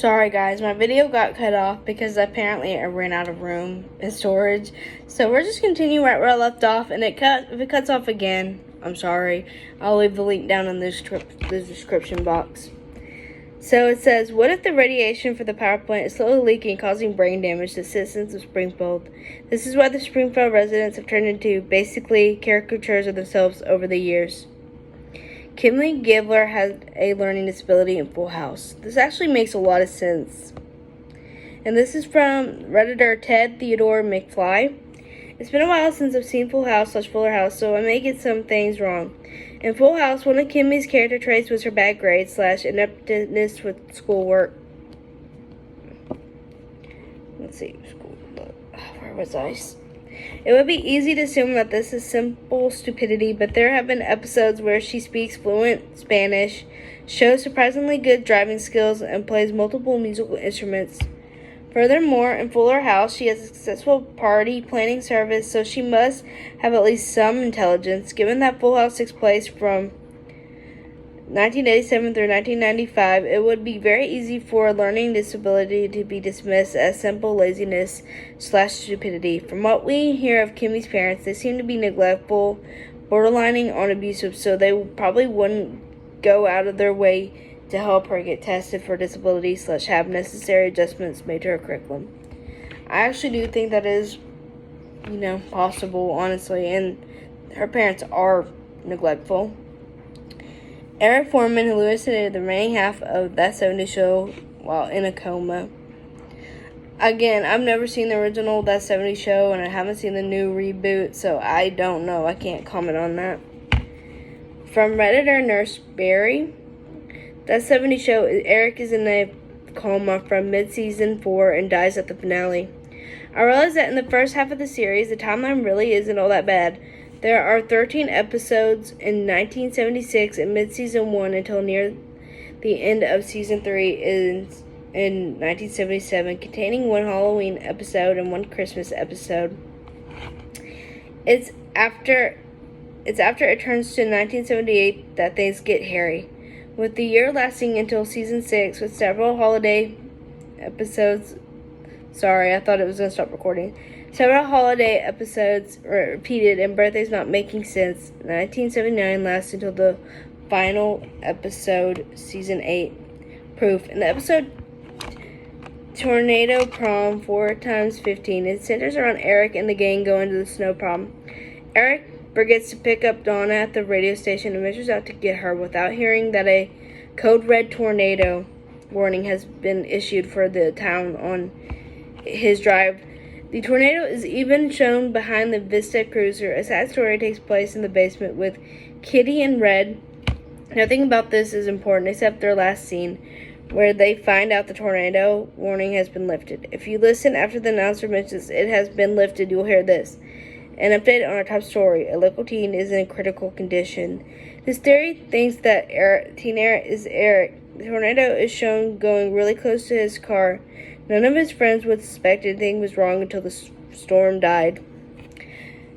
Sorry guys, my video got cut off because apparently I ran out of room in storage. So we're just continuing right where I left off, and if it cuts off again, I'm sorry. I'll leave the link down in the description box. So it says, what if the radiation for the power plant is slowly leaking, causing brain damage to citizens of Springfield? This is why the Springfield residents have turned into basically caricatures of themselves over the years. Kimberly Gibbler had a learning disability in Full House. This actually makes a lot of sense. And this is from Redditor Ted Theodore McFly. It's been a while since I've seen Full House / Fuller House, so I may get some things wrong. In Full House, one of Kimmy's character traits was her bad grades / ineptness with schoolwork. Let's see. Where was I? It would be easy to assume that this is simple stupidity, but there have been episodes where she speaks fluent Spanish, shows surprisingly good driving skills, and plays multiple musical instruments. Furthermore, in Fuller House, she has a successful party planning service, so she must have at least some intelligence. Given that Full House takes place from 1987 through 1995, it would be very easy for a learning disability to be dismissed as simple laziness / stupidity. From what we hear of Kimmy's parents, they seem to be neglectful, borderlining on abusive, so they probably wouldn't go out of their way to help her get tested for disability / have necessary adjustments made to her curriculum. I actually do think that is, possible, honestly, and her parents are neglectful. Eric Foreman hallucinated the remaining half of That 70s Show while in a coma. Again, I've never seen the original That 70s Show, and I haven't seen the new reboot, so I don't know. I can't comment on that. From Redditor Nurse Barry, That 70s Show, Eric is in a coma from mid-season 4 and dies at the finale. I realize that in the first half of the series, the timeline really isn't all that bad. There are 13 episodes in 1976 and mid-season 1 until near the end of season 3 in 1977, containing one Halloween episode and one Christmas episode. It's after it turns to 1978 that things get hairy, with the year lasting until season 6 with several holiday episodes. Sorry, I thought it was going to stop recording. Several holiday episodes were repeated and birthdays not making sense. 1979 lasts until the final episode, season 8, Proof. In the episode Tornado Prom 4x15, it centers around Eric and the gang going to the snow prom. Eric forgets to pick up Donna at the radio station and ventures out to get her without hearing that a code red tornado warning has been issued for the town on his drive. The tornado is even shown behind the Vista Cruiser. A sad story takes place in the basement with Kitty and Red. Nothing about this is important except their last scene, where they find out the tornado warning has been lifted. If you listen after the announcer mentions it has been lifted, you'll hear this. An update on our top story. A local teen is in critical condition. This theory thinks that teen Eric is Eric. The tornado is shown going really close to his car. None of his friends would suspect anything was wrong until the storm died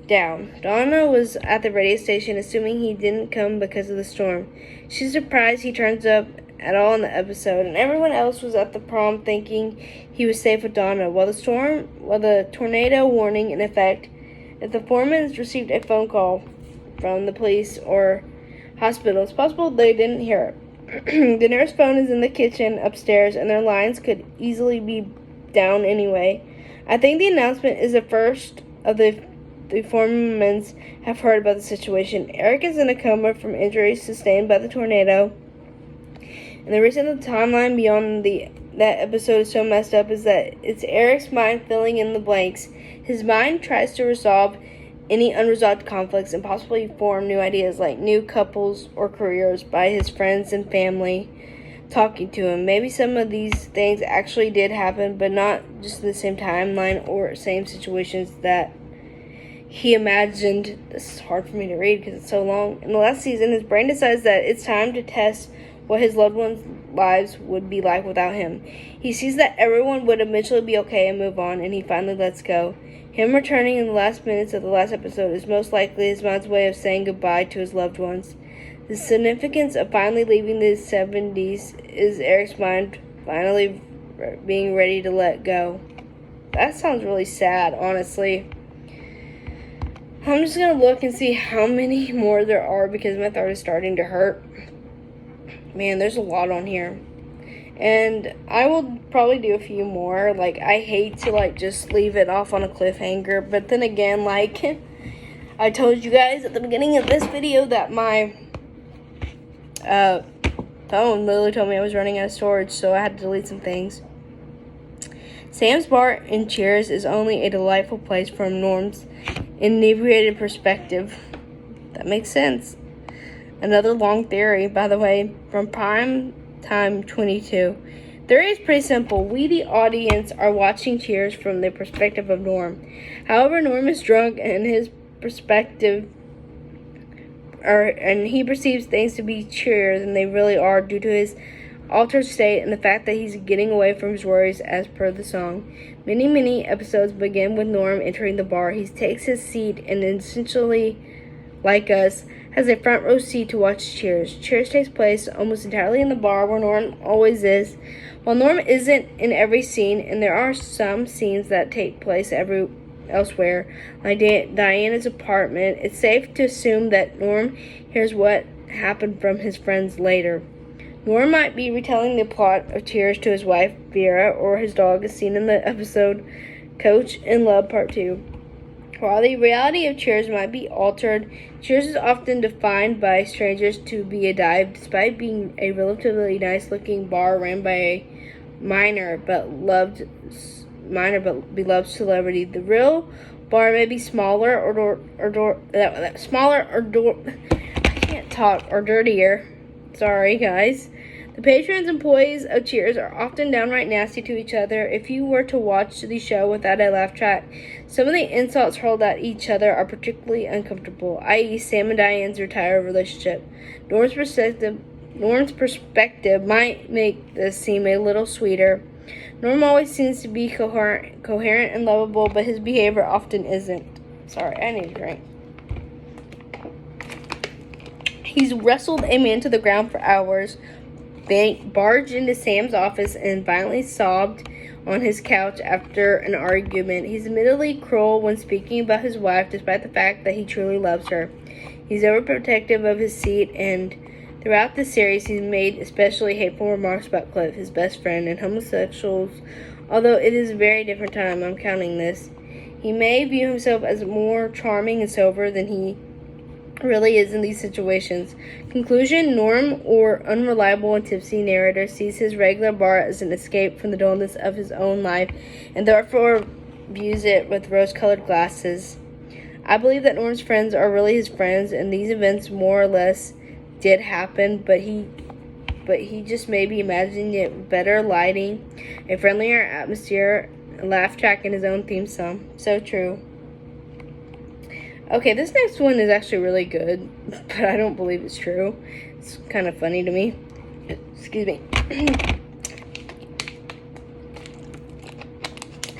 down. Donna was at the radio station, assuming he didn't come because of the storm. She's surprised he turns up at all in the episode, and everyone else was at the prom thinking he was safe with Donna. While the tornado warning in effect, if the Foremans received a phone call from the police or hospital, it's possible they didn't hear it. The nurse phone is in the kitchen upstairs, and their lines could easily be down anyway. I think the announcement is the first of the Foremans have heard about the situation. Eric is in a coma from injuries sustained by the tornado. And the reason the timeline beyond that episode is so messed up is that it's Eric's mind filling in the blanks. His mind tries to resolve any unresolved conflicts and possibly form new ideas like new couples or careers by his friends and family talking to him. Maybe some of these things actually did happen, but not just in the same timeline or same situations that he imagined. This is hard for me to read because it's so long. In the last season, his brain decides that it's time to test what his loved ones' lives would be like without him. He sees that everyone would eventually be okay and move on, and he finally lets go. Him returning in the last minutes of the last episode is most likely his mind's way of saying goodbye to his loved ones. The significance of finally leaving the 70s is Eric's mind finally being ready to let go. That sounds really sad, honestly. I'm just gonna look and see how many more there are because my throat is starting to hurt. Man, there's a lot on here. And I will probably do a few more. Like, I hate to, like, just leave it off on a cliffhanger. But then again, like, I told you guys at the beginning of this video that my phone literally told me I was running out of storage. So I had to delete some things. Sam's bar in Cheers is only a delightful place from Norm's inebriated perspective. That makes sense. Another long theory, by the way, from Prime Time 22. Theory is pretty simple. We, the audience, are watching Cheers from the perspective of Norm. However, Norm is drunk and his perspective, and he perceives things to be cheerier than they really are due to his altered state and the fact that he's getting away from his worries as per the song. Many episodes begin with Norm entering the bar. He takes his seat and essentially, like us, has a front row seat to watch Cheers. Cheers takes place almost entirely in the bar where Norm always is. While Norm isn't in every scene, and there are some scenes that take place elsewhere, like Diana's apartment, it's safe to assume that Norm hears what happened from his friends later. Norm might be retelling the plot of Cheers to his wife, Vera, or his dog as seen in the episode Coach in Love Part 2. While the reality of Cheers might be altered, Cheers is often defined by strangers to be a dive, despite being a relatively nice-looking bar ran by a minor but beloved celebrity. The real bar may be smaller or dirtier. Sorry, guys. The patrons and employees of Cheers are often downright nasty to each other. If you were to watch the show without a laugh track, some of the insults hurled at each other are particularly uncomfortable, i.e. Sam and Diane's entire relationship. Norm's perspective might make this seem a little sweeter. Norm always seems to be coherent and lovable, but his behavior often isn't. Sorry, I need a drink. He's wrestled a man to the ground for hours, barged into Sam's office, and violently sobbed on his couch after an argument. He's admittedly cruel when speaking about his wife, despite the fact that he truly loves her. He's overprotective of his seat, and throughout the series, he's made especially hateful remarks about Cliff, his best friend, and homosexuals. Although it is a very different time, I'm counting this. He may view himself as more charming and sober than he really is in these situations. Conclusion: Norm, or unreliable and tipsy narrator, sees his regular bar as an escape from the dullness of his own life and therefore views it with rose-colored glasses. I believe that Norm's friends are really his friends, and these events more or less did happen, but he just may be imagining it with better lighting, a friendlier atmosphere, a laugh track, and his own theme song. So true. Okay, this next one is actually really good, but I don't believe it's true. It's kind of funny to me. Excuse me.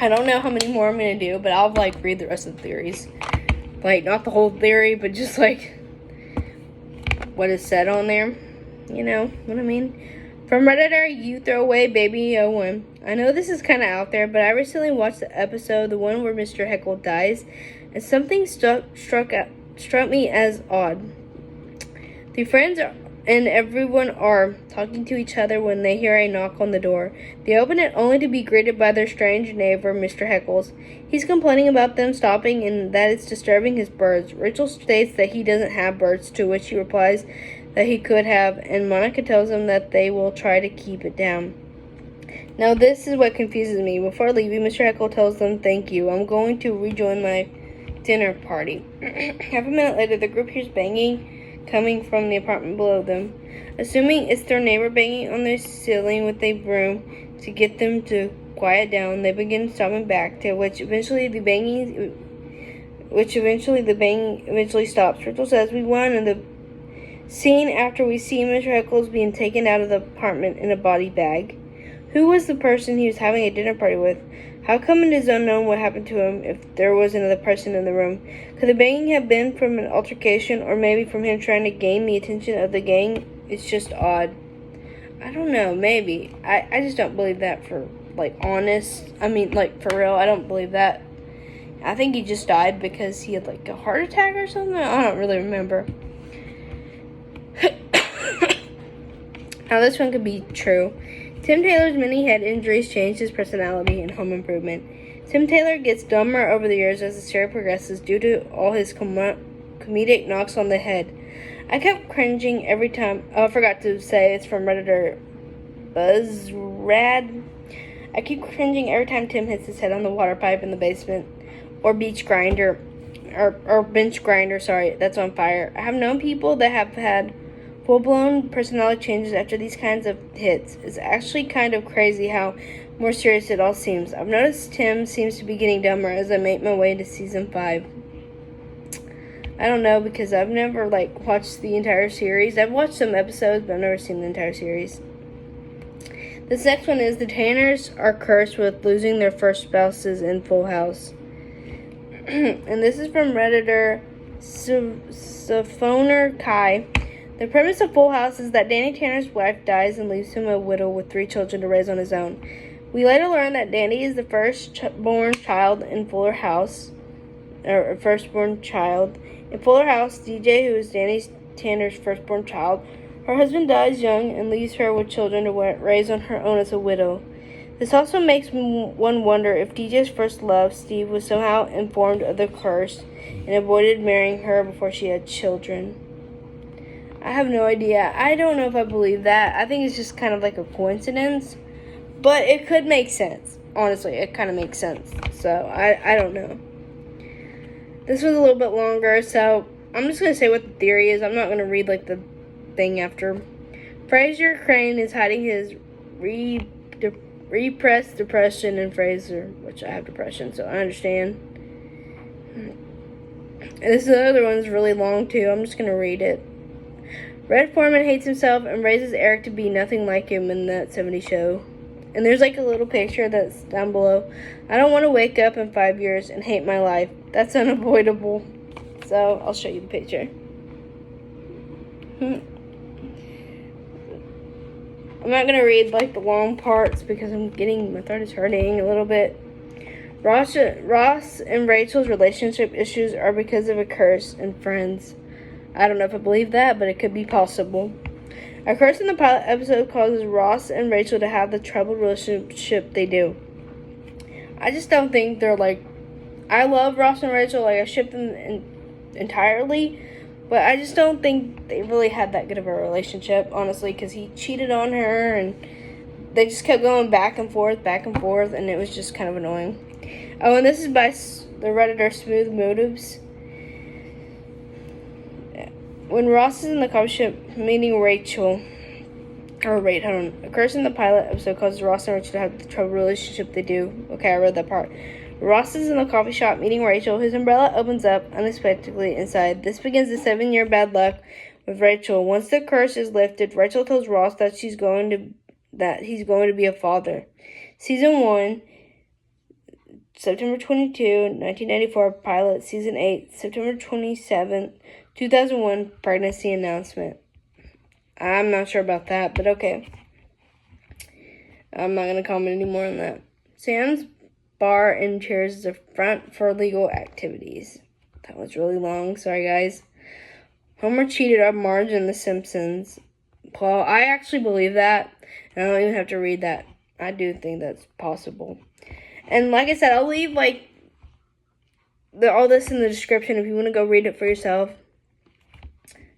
I don't know how many more I'm going to do, but I'll, like, read the rest of the theories. Like, not the whole theory, but just, like, what is said on there. You know what I mean? From Redditor, you throw away baby 01. I know this is kind of out there, but I recently watched the episode, the one where Mr. Heckle dies, and something struck me as odd. The friends and everyone are talking to each other when they hear a knock on the door. They open it only to be greeted by their strange neighbor, Mr. Heckles. He's complaining about them stopping and that it's disturbing his birds. Rachel states that he doesn't have birds, to which he replies that he could have, and Monica tells him that they will try to keep it down. Now this is what confuses me. Before leaving, Mr. Heckle tells them, "Thank you. I'm going to rejoin my dinner party." Half a minute later, the group hears banging coming from the apartment below them. Assuming it's their neighbor banging on their ceiling with a broom to get them to quiet down, they begin stomping back, to which eventually the banging eventually stops. Rachel says, "We won," in the scene after we see Mr. Heckles being taken out of the apartment in a body bag. Who was the person he was having a dinner party with? How come it is unknown what happened to him if there was another person in the room? Could the banging have been from an altercation, or maybe from him trying to gain the attention of the gang? It's just odd. I don't know, maybe. I just don't believe that for, like, honest. I mean, like, for real, I don't believe that. I think he just died because he had, like, a heart attack or something. I don't really remember. Now, this one could be true. Tim Taylor's many head injuries changed his personality in Home Improvement. Tim Taylor gets dumber over the years as the series progresses due to all his comedic knocks on the head. I kept cringing every time. Oh, I forgot to say it's from Redditor BuzzRad. I keep cringing every time Tim hits his head on the water pipe in the basement, or bench grinder, sorry, that's on fire. I have known people that have had full-blown personality changes after these kinds of hits. It's actually kind of crazy how more serious it all seems. I've noticed Tim seems to be getting dumber as I make my way to season 5. I don't know, because I've never, like, watched the entire series. I've watched some episodes, but I've never seen the entire series. This next one is the Tanners are cursed with losing their first spouses in Full House. And this is from Redditor Siphoner Kai. The premise of Full House is that Danny Tanner's wife dies and leaves him a widow with 3 children to raise on his own. We later learn that Danny is the firstborn child in Fuller House, or firstborn child. In Fuller House, DJ, who is Danny Tanner's firstborn child, her husband dies young and leaves her with children to raise on her own as a widow. This also makes one wonder if DJ's first love, Steve, was somehow informed of the curse and avoided marrying her before she had children. I have no idea. I don't know if I believe that. I think it's just kind of like a coincidence. But it could make sense. Honestly, it kind of makes sense. So, I don't know. This was a little bit longer, so I'm just going to say what the theory is. I'm not going to read, like, the thing after. Fraser Crane is hiding his repressed depression in Fraser, which I have depression, so I understand. And this other one's really long, too. I'm just going to read it. Red Foreman hates himself and raises Eric to be nothing like him in that 70s show. And there's like a little picture that's down below. I don't want to wake up in 5 years and hate my life. That's unavoidable. So I'll show you the picture. I'm not going to read like the long parts because my throat is hurting a little bit. Ross and Rachel's relationship issues are because of a curse in Friends. I don't know if I believe that, but it could be possible. A curse in the pilot episode causes Ross and Rachel to have the troubled relationship they do. I just don't think they're like... I love Ross and Rachel, like I ship them entirely, but I just don't think they really had that good of a relationship, honestly, because he cheated on her, and they just kept going back and forth, and it was just kind of annoying. Oh, and this is by the Redditor Smooth Motives. When Ross is in the coffee shop meeting Rachel, a curse in the pilot episode causes Ross and Rachel to have the troubled relationship they do. Okay, I read that part. Ross is in the coffee shop meeting Rachel. His umbrella opens up unexpectedly inside. This begins the 7-year bad luck with Rachel. Once the curse is lifted, Rachel tells Ross that he's going to be a father. Season 1, September 22, 1994, pilot. Season 8, September 27, 2001, pregnancy announcement. I'm not sure about that, but okay. I'm not going to comment anymore on that. Sam's bar and chairs is a front for legal activities. That was really long. Sorry, guys. Homer cheated on Marge in The Simpsons. Well, I actually believe that. And I don't even have to read that. I do think that's possible. And like I said, I'll leave like all this in the description if you want to go read it for yourself.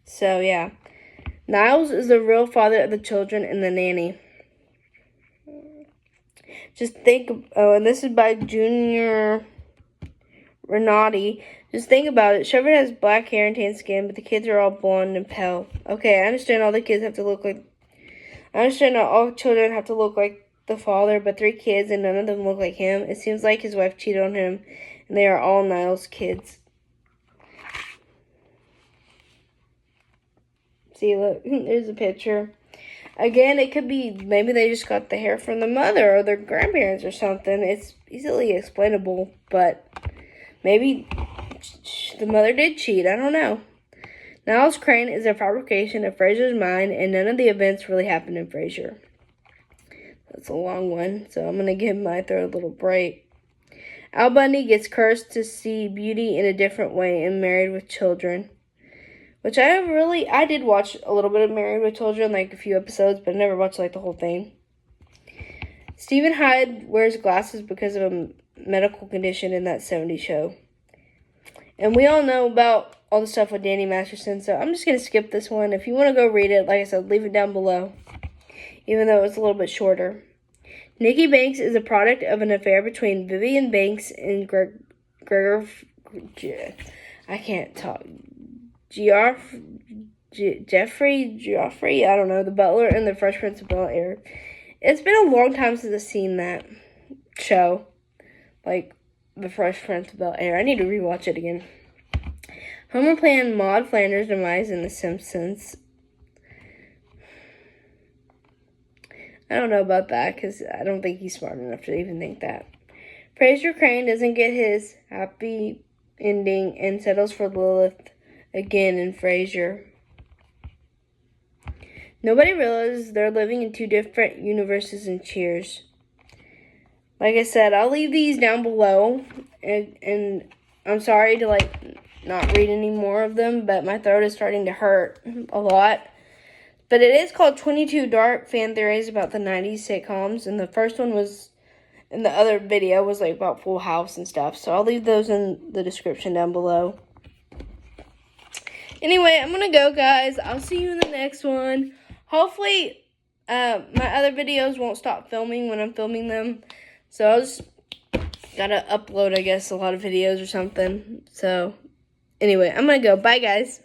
So, yeah. Niles is the real father of the children in The Nanny. Just think, and this is by Junior Renati. Just think about it. Trevor has black hair and tan skin, but the kids are all blonde and pale. Okay, I understand all children have to look like the father, but 3 kids and none of them look like him. It seems like his wife cheated on him, and they are all Niles' kids. See, look, there's a picture. Again, it could be maybe they just got the hair from the mother or their grandparents or something. It's easily explainable, but maybe the mother did cheat. I don't know. Niles Crane is a fabrication of Frasier's mind, and none of the events really happened in Frasier. That's a long one, so I'm going to give my throat a little break. Al Bundy gets cursed to see beauty in a different way in Married with Children, which I did watch a little bit of Married with Children, like a few episodes, but I never watched like the whole thing. Stephen Hyde wears glasses because of a medical condition in that 70s show. And we all know about all the stuff with Danny Masterson, so I'm just going to skip this one. If you want to go read it, like I said, leave it down below, even though it's a little bit shorter. Nikki Banks is a product of an affair between Vivian Banks and Jeffrey, I don't know, the butler in The Fresh Prince of Bel-Air. It's been a long time since I've seen that show, like The Fresh Prince of Bel-Air. I need to rewatch it again. Homer planned Maud Flanders' demise in The Simpsons. I don't know about that, because I don't think he's smart enough to even think that. Frasier Crane doesn't get his happy ending and settles for Lilith again in Frasier. Nobody realizes they're living in two different universes in Cheers. Like I said, I'll leave these down below, and I'm sorry to not read any more of them, but my throat is starting to hurt a lot. But it is called 22 Dark Fan Theories about the 90s sitcoms, and the first one was, in the other video, was like about Full House and stuff, so I'll leave those in the description down below. Anyway, I'm gonna go, guys. I'll see you in the next one. Hopefully, my other videos won't stop filming when I'm filming them, so I'll just gotta upload, I guess, a lot of videos or something. So, anyway, I'm gonna go. Bye, guys.